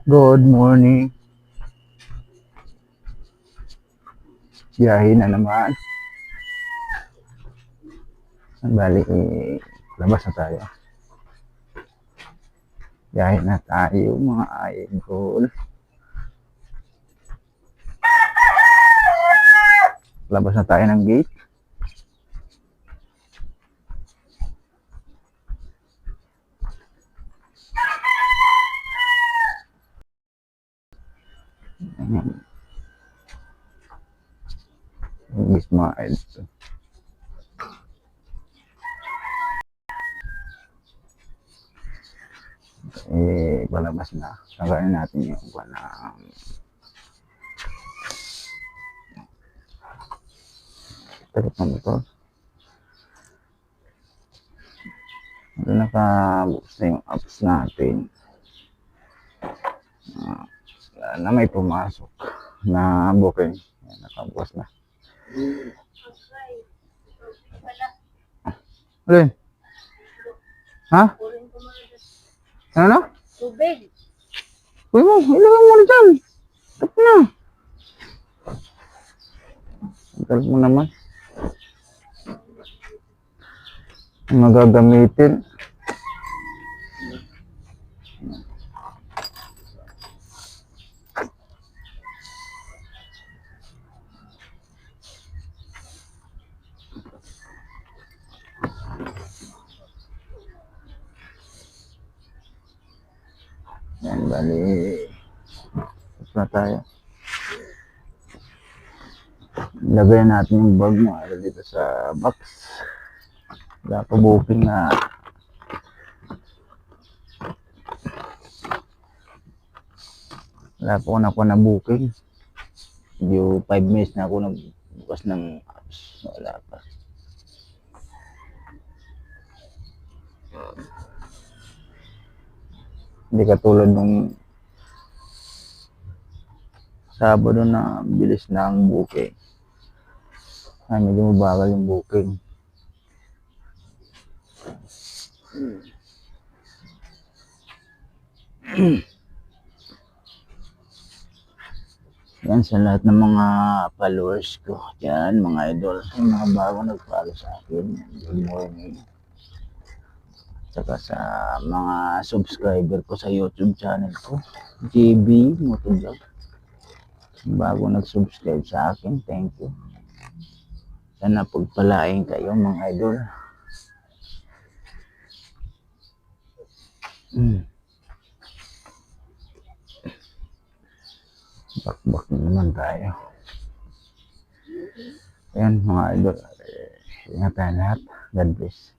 Good morning. Biyahe na naman. Bali, labas na tayo. Biyahe na tayo mga idol. Labas na tayo ng gate. Ayan. Ibis mga idol. Palabas na. Sagayin natin yung panang takot na motor. Nakabukas na yung apps natin. Na may pumasok na booking. Nakabukas na. Alin? Ha? Ano na? Tubig. Uy mo, ilagay mo na dyan. Tapos na. Tagal mo naman. Ang magagamitin. Yan, bali. Tapos na tayo. Lagay natin yung bag mo dito sa box. Wala pa booking na. Wala pa ako na booking. Yung 5 minutes na ako nagbukas ng apps. Wala pa. Hindi katulad nung Sabado na bilis na ang booking. Ay, medyo mabagal yung booking. Yan sa lahat ng mga followers ko. Yan, mga idol. Yung mga bago nag-follow sa akin. Good morning. Saka sa mga subscriber ko sa YouTube channel ko. JB Motovlog. Bago nag-subscribe sa akin, thank you. Sana pagpalain kayo mga idol. Bakbak na naman tayo. Ayan mga idol. Ingat tayo lahat. God bless.